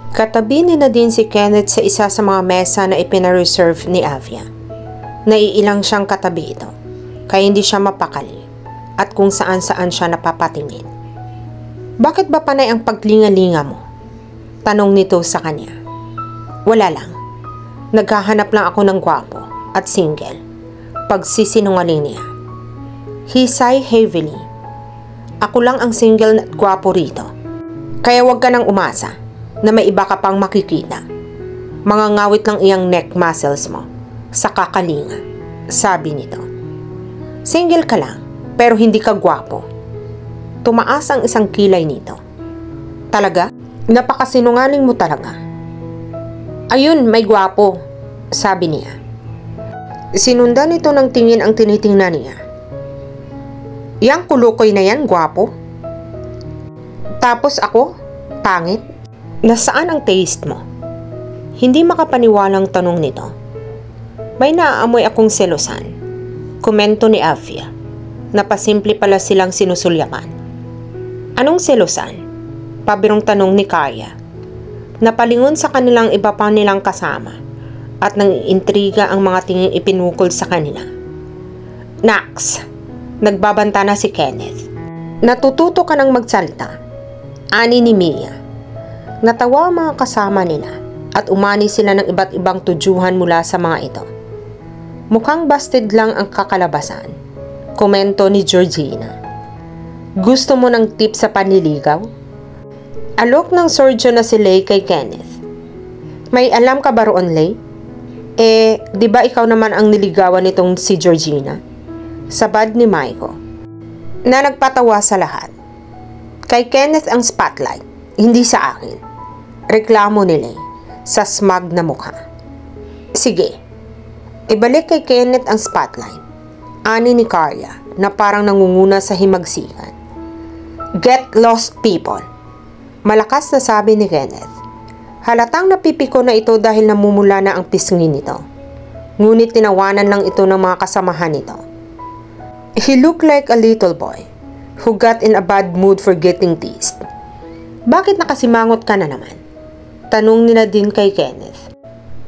Katabi ni Nadine si Kenneth sa isa sa mga mesa na ipinareserve ni Avia. Naiilang siyang katabi ito, kaya hindi siya mapakali at kung saan-saan siya napapatingin. "Bakit ba panay ang paglinga-linga mo?" tanong nito sa kanya. "Wala lang. Naghahanap lang ako ng gwapo at single." Pagsisinungaling niya. He sighed heavily. "Ako lang ang single at gwapo rito. Kaya wag ka nang umasa na may iba ka pang makikita. Mga ngawit lang iyang neck muscles mo sa kakalinga," sabi nito. "Single ka lang pero hindi ka gwapo." Tumaas ang isang kilay nito. "Talaga? Napakasinungaling mo talaga." "Ayun, may gwapo," sabi niya. Sinundan nito ng tingin ang tinitingnan niya. "Yang kulukoy na yan, gwapo. Tapos ako, pangit? Nasaan ang taste mo?" Hindi makapaniwalang tanong nito. "May naaamoy akong selosan," komento ni Avia. Napasimple pala silang sinusulyaman. "Anong selosan?" Pabirong tanong ni Kaya. Napalingon sa kanilang iba pa nilang kasama at nangiintriga ang mga tingin ipinukol sa kanila. "Nax, nagbabanta na si Kenneth. Natututo ka ng magsalita," ani ni Mia. Natawa ang mga kasama nila at umani sila ng iba't ibang tujuhan mula sa mga ito. "Mukhang busted lang ang kakalabasan," komento ni Georgina. "Gusto mo ng tip sa panliligaw?" Alok ng sorjo na si Lay kay Kenneth. "May alam ka ba roon, Lay? Di ba ikaw naman ang niligawan nitong si Georgina?" Sabad ni Maiko, na nagpatawa sa lahat. "Kay Kenneth ang spotlight, hindi sa akin," reklamo ni Lay sa smug na mukha. "Sige, ibalik kay Kenneth ang spotlight," ani ni Karya na parang nangunguna sa himagsikan. "Get lost, people," malakas na sabi ni Kenneth. Halatang napipiko na ito dahil namumula na ang pisngi nito. Ngunit tinawanan lang ito ng mga kasamahan nito. He looked like a little boy who got in a bad mood for getting teased. "Bakit nakasimangot ka na naman?" tanong nila din kay Kenneth.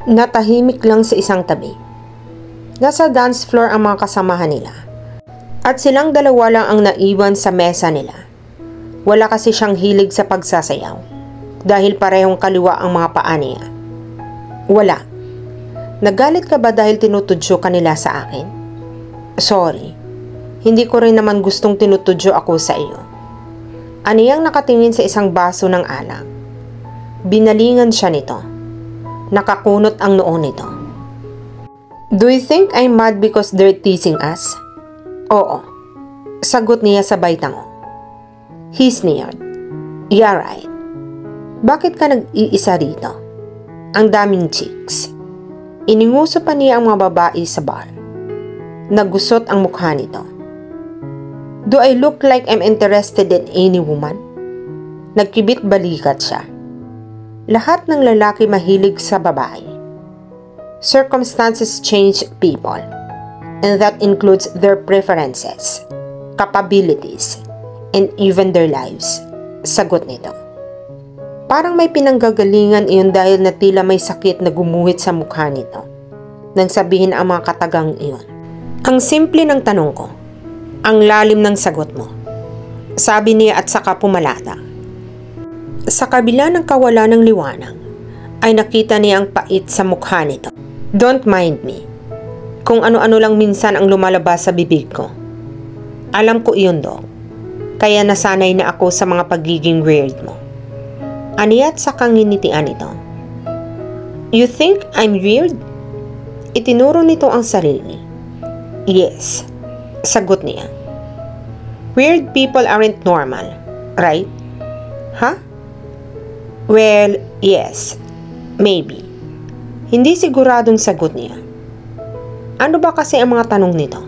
Natahimik lang sa isang tabi. Nasa dance floor ang mga kasamahan nila. At silang dalawa lang ang naiwan sa mesa nila. Wala kasi siyang hilig sa pagsasayaw dahil parehong kaliwa ang mga paa niya. "Wala. Nagalit ka ba dahil tinutudyo ka nila sa akin?" "Sorry. Hindi ko rin naman gustong tinutudyo ako sa iyo." Aniyang nakatingin sa isang baso ng alak. Binalingan siya nito. Nakakunot ang noo nito. "Do you think I'm mad because they're teasing us?" "Oo," sagot niya sabay tango. He sneered. "Yeah, right. Bakit ka nag-iisa rito? Ang daming chicks." Ininguso pa niya ang mga babae sa bar. Nagusot ang mukha nito. "Do I look like I'm interested in any woman?" Nagkibit balikat siya. Lahat ng lalaki mahilig sa babae. Circumstances change people, and that includes their preferences, capabilities, and even their lives, sagot nito. Parang may pinanggagalingan iyon dahil na tila may sakit na gumuhit sa mukha nito nang sabihin ang mga katagang iyon. "Ang simple ng tanong ko, ang lalim ng sagot mo," sabi niya at saka pumalata. Sa kabila ng kawalan ng liwanag, ay nakita niya ang pait sa mukha nito. "Don't mind me. Kung ano-ano lang minsan ang lumalabas sa bibig ko. Alam ko iyon, Dok. Kaya nasanay na ako sa mga pagiging weird mo." Aniya't sa kanginitian ito. "You think I'm weird?" Itinuro nito ang sarili. "Yes," sagot niya. "Weird people aren't normal, right?" "Huh?" "Well, yes. Maybe." Hindi siguradong sagot niya. Ano ba kasi ang mga tanong nito?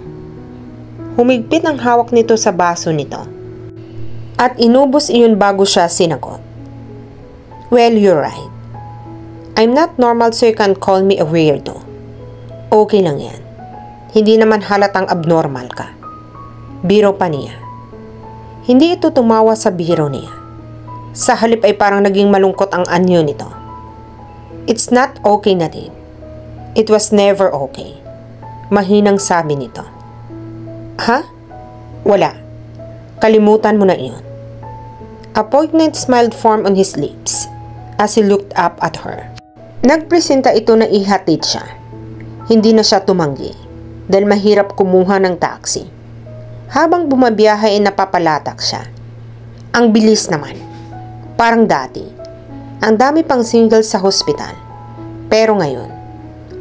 Humigpit ang hawak nito sa baso nito. At inubos iyon bago siya sinagot. "Well, you're right. I'm not normal so you can call me a weirdo. Okay lang yan. Hindi naman halatang abnormal ka." Biro pa niya. Hindi ito tumawa sa biro niya. Sa halip ay parang naging malungkot ang anyo nito. It's not okay na din. It was never okay. Mahinang sabi nito. Ha? Wala. Kalimutan mo na iyon. A poignant smile formed on his lips as he looked up at her. Nagpresenta ito na ihatid siya. Hindi na siya tumanggi dahil mahirap kumuha ng taxi. Habang bumabiyahe ay napapalatak siya. Ang bilis naman. Parang dati. Ang dami pang single sa hospital. Pero ngayon,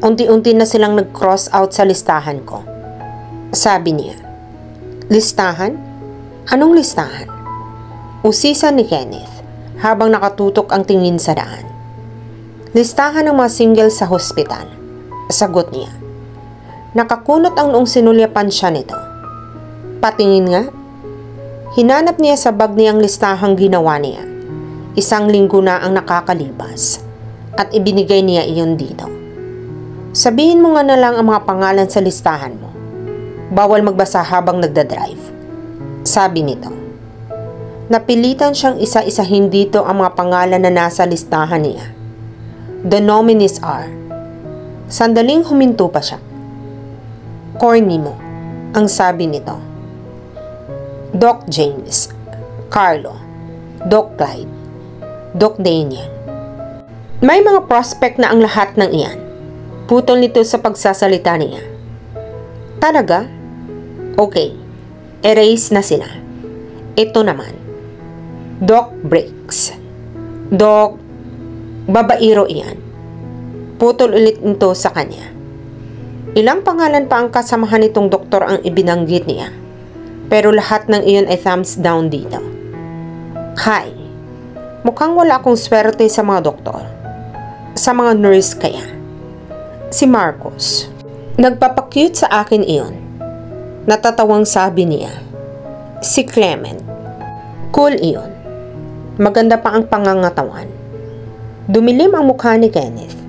unti-unti na silang nag-cross out sa listahan ko. Sabi niya. Listahan? Anong listahan? Usisa ni Kenneth habang nakatutok ang tingin sa daan. Listahan ng mga single sa hospital. Sagot niya. Nakakunot ang noong sinulyapan siya nito. Patingin nga. Hinanap niya sa bag niyang listahang ginawa niya. 1 linggo na ang nakakalipas at ibinigay niya iyon dito. Sabihin mo nga na lang ang mga pangalan sa listahan mo. Bawal magbasa habang nagdadrive. Sabi nito. Napilitan siyang isa-isahin dito ang mga pangalan na nasa listahan niya. The nominees are. Sandaling huminto pa siya. Corny mo, ang sabi nito. Doc James, Carlo, Doc Clyde, Doc Daniel. May mga prospect na ang lahat ng iyan. Putol nito sa pagsasalita niya. Talaga? Okay, erase na sila. Ito naman. Doc Briggs. Doc, babairo iyan. Putol ulit nito sa kanya. Ilang pangalan pa ang kasamahan nitong doktor ang ibinanggit niya. Pero lahat ng iyon ay thumbs down dito. Hi, mukhang wala akong swerte sa mga doktor. Sa mga nurse kaya. Si Marcos. Nagpapakyut sa akin iyon. Natatawang sabi niya. Si Clement. Cool iyon. Maganda pa ang pangangatawan. Dumilim ang mukha ni Kenneth.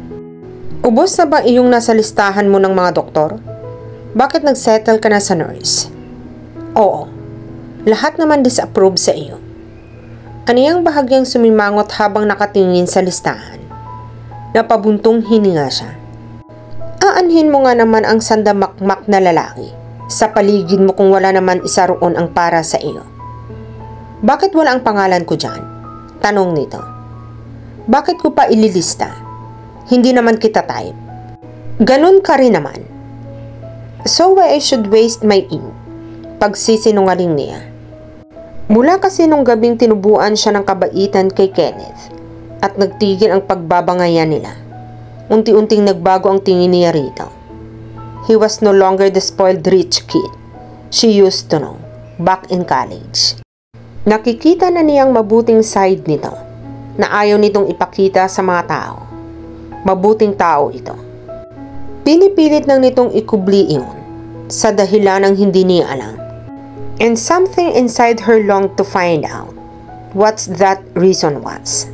Ubos na ba iyong nasa listahan mo ng mga doktor? Bakit nagsettle ka na sa nurse? Oo. Lahat naman disapprove sa iyo. Aniyang bahagyang sumimangot habang nakatingin sa listahan. Napabuntong hininga siya. Aanhin mo nga naman ang sandamakmak na lalaki. Sa paligid mo kung wala naman isa roon ang para sa iyo. Bakit wala ang pangalan ko dyan? Tanong nito. Bakit ko pa ililista? Hindi naman kita type. Ganun ka rin naman. So why I should waste my ink? Pagsisinungaling niya. Mula kasi nung gabing tinubuan siya ng kabaitan kay Kenneth at nagtigil ang pagbabangayan nila. Unti-unting nagbago ang tingin niya rito. He was no longer the spoiled rich kid she used to know back in college. Nakikita na niyang mabuting side nito na ayaw nitong ipakita sa mga tao. Mabuting tao ito. Pinipilit lang nitong ikubli iyon sa dahilan ng hindi niya alam. And something inside her longed to find out what that reason was.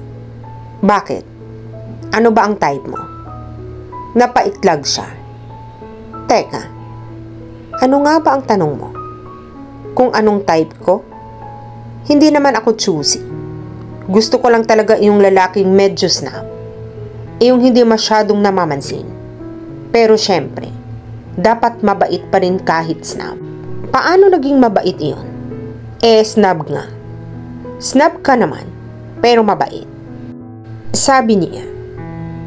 Bakit? Ano ba ang type mo? Napaitlag siya. Teka, ano nga ba ang tanong mo? Kung anong type ko? Hindi naman ako choosy. Gusto ko lang talaga yung lalaking medyo snob. Yung hindi masyadong namamansin. Pero syempre, dapat mabait pa rin kahit snob. Paano naging mabait iyon? Snob nga. Snob ka naman, pero mabait. Sabi niya.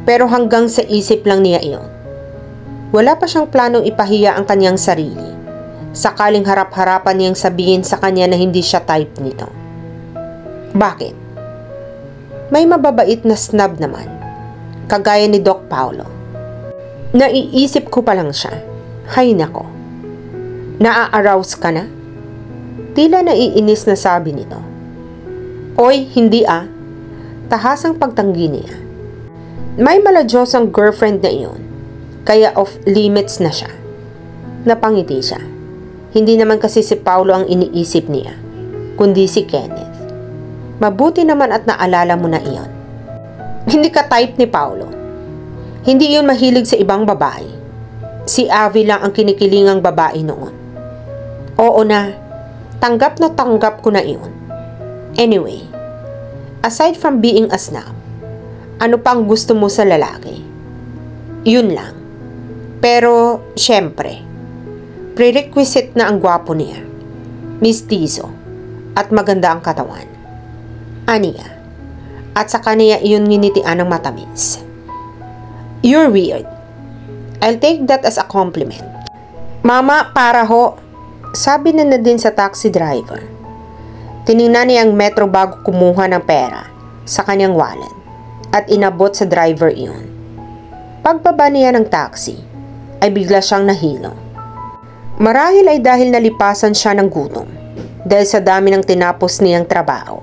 Pero hanggang sa isip lang niya iyon. Wala pa siyang planong ipahiya ang kanyang sarili. Sakaling harap-harapan niyang sabihin sa kanya na hindi siya type nito. Bakit? May mababait na snob naman. Kagaya ni Doc Paulo. Naiisip ko pa lang siya. Hay nako. Naa-arouse ka na? Tila naiinis na sabi nito. Oy, hindi ah. Tahasang pagtanggi niya. May maladyosang girlfriend na iyon. Kaya off limits na siya. Napangiti siya. Hindi naman kasi si Paulo ang iniisip niya, kundi si Kenneth. Mabuti naman at naalala mo na iyon. Hindi ka type ni Paulo. Hindi iyon mahilig sa ibang babae. Si Avi lang ang kinikilingang babae noon. Oo na, tanggap na tanggap ko na iyon. Anyway, aside from being a snob, Ano pa ang gusto mo sa lalaki? Yun lang. Pero, syempre, prerequisite na ang gwapo niya, mistizo, at maganda ang katawan. Aniya. At sa kaniya iyon nginitian ng matamis. You're weird. I'll take that as a compliment. Mama, para ho. Sabi na din sa taxi driver. Tiningnan niya ang metro bago kumuha ng pera sa kanyang wallet at inabot sa driver iyon. Pagbaba niya ng taxi, ay bigla siyang nahilo. Marahil ay dahil nalipasan siya ng gutom dahil sa dami ng tinapos niyang trabaho.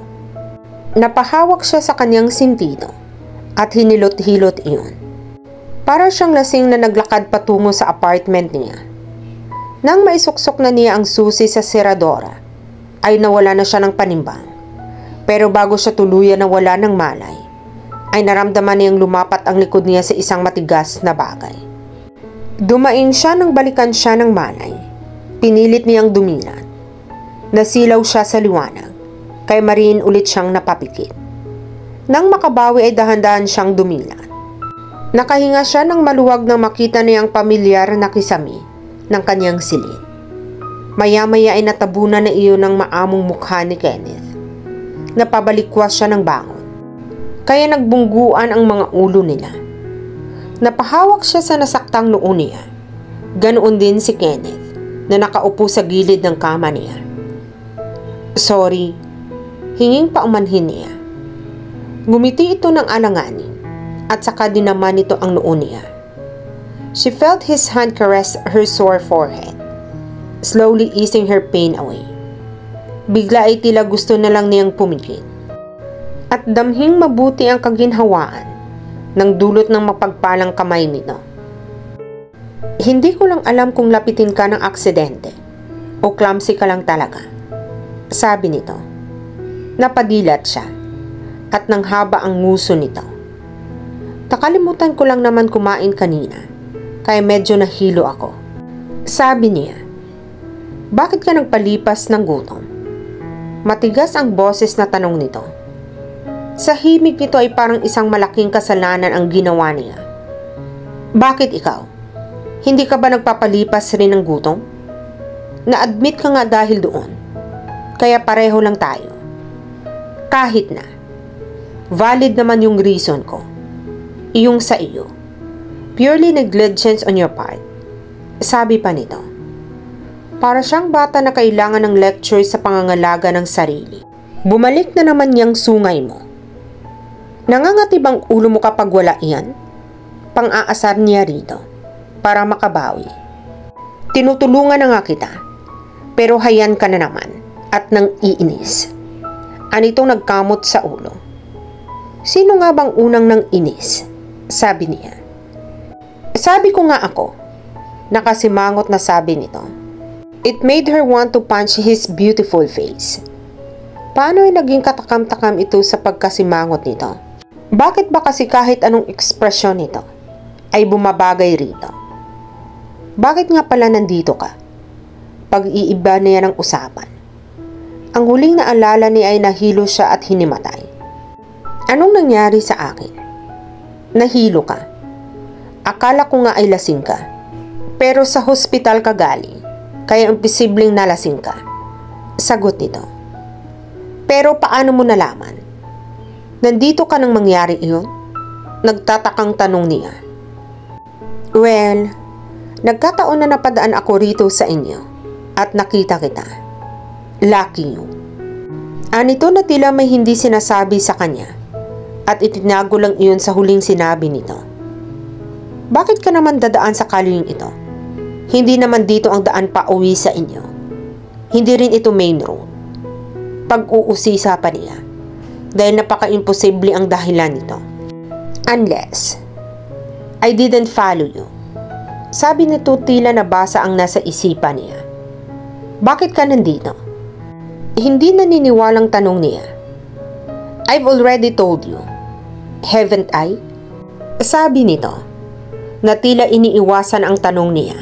Napahawak siya sa kanyang sentido at hinilot-hilot iyon. Para siyang lasing na naglakad patungo sa apartment niya. Nang maisuksok na niya ang susi sa seradora, ay nawala na siya ng panimbang. Pero bago siya tuluyan na wala ng malay, ay naramdaman niyang lumapat ang likod niya sa isang matigas na bagay. Dumaing siya nang balikan siya ng malay. Pinilit niyang dumilat. Nasilaw siya sa liwanag, kay mariin ulit siyang napapikit. Nang makabawi ay dahan-dahan siyang dumilat. Nakahinga siya nang maluwag nang makita niyang pamilyar na kisami ng kanyang silid. Maya-maya ay natabunan na iyon ng maamong mukha ni Kenneth. Napabalikwas siya ng bangon. Kaya nagbungguan ang mga ulo nila. Napahawak siya sa nasaktang noo niya. Ganoon din si Kenneth na nakaupo sa gilid ng kama niya. Sorry, hinging paumanhin niya. Ngumiti ito ng alanganin at saka din naman ito ang noo niya. She felt his hand caress her sore forehead, slowly easing her pain away. Bigla ay tila gusto na lang niyang pumikit. At damhing mabuti ang kaginhawaan ng dulot ng mapagpalang kamay nito. Hindi ko lang alam kung lapitin ka ng aksidente o clumsy ka lang talaga, sabi nito. Napadilat siya at nang haba ang nguso nito. Nakalimutan ko lang naman kumain kanina, kaya medyo nahilo ako. Sabi niya, bakit ka nagpalipas ng gutom? Matigas ang boses na tanong nito. Sa himig nito ay parang isang malaking kasalanan ang ginawa niya. Bakit ikaw? Hindi ka ba nagpapalipas rin ng gutom? Na-admit ka nga dahil doon. Kaya pareho lang tayo. Kahit na. Valid naman yung reason ko. Iyong sa iyo. Purely negligence on your part. Sabi pa nito. Para siyang bata na kailangan ng lecture sa pangangalaga ng sarili. Bumalik na naman niyang sungay mo. Nangangatib ang ulo mo kapag wala iyan? Pang-aasar niya rito para makabawi. Tinutulungan na nga kita, pero hayan ka na naman at nang iinis. Anitong nagkamot sa ulo. Sino nga bang unang nang inis? Sabi niya. Sabi ko nga ako. Nakasimangot na sabi nito. It made her want to punch his beautiful face. Paano ay naging katakam-takam ito sa pagkasimangot nito? Bakit ba kasi kahit anong ekspresyon nito ay bumabagay rito? Bakit nga pala nandito ka? Pag-iiba niya ng usapan. Ang huling naalala niya ay nahilo siya at hinimatay. Anong nangyari sa akin? Nahilo ka. Akala ko nga ay lasing ka. Pero sa hospital ka galing, kaya imposibleng nalasing ka. Sagot nito. Pero paano mo nalaman? Nandito ka nang mangyari iyon? Nagtatakang tanong niya. Well, nagkataon na napadaan ako rito sa inyo at nakita kita. Lucky you. Anito na tila may hindi sinasabi sa kanya at itinago lang iyon sa huling sinabi nito. Bakit ka naman dadaan sa kalye ito? Hindi naman dito ang daan pa uwi sa inyo. Hindi rin ito main road. Pag-uusisa pa niya dahil napaka-imposible ang dahilan nito. Unless I didn't follow you. Sabi nito tila nabasa ang nasa isipan niya. Bakit ka nandito? Hindi naniniwalang tanong niya. I've already told you. Haven't I? Sabi nito na tila iniiwasan ang tanong niya.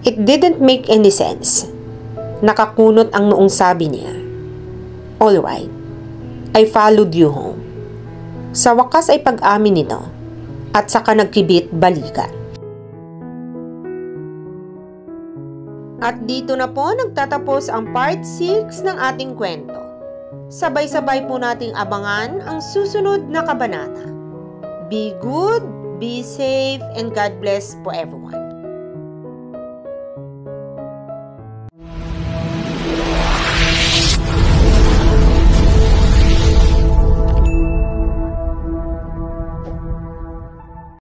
It didn't make any sense. Nakakunot ang noong sabi niya. Alright, I followed you home. Sa wakas ay pag-amin nito at saka nagkibit balikan. At dito na po nagtatapos ang part 6 ng ating kwento. Sabay-sabay po nating abangan ang susunod na kabanata. Be good, be safe, and God bless po everyone.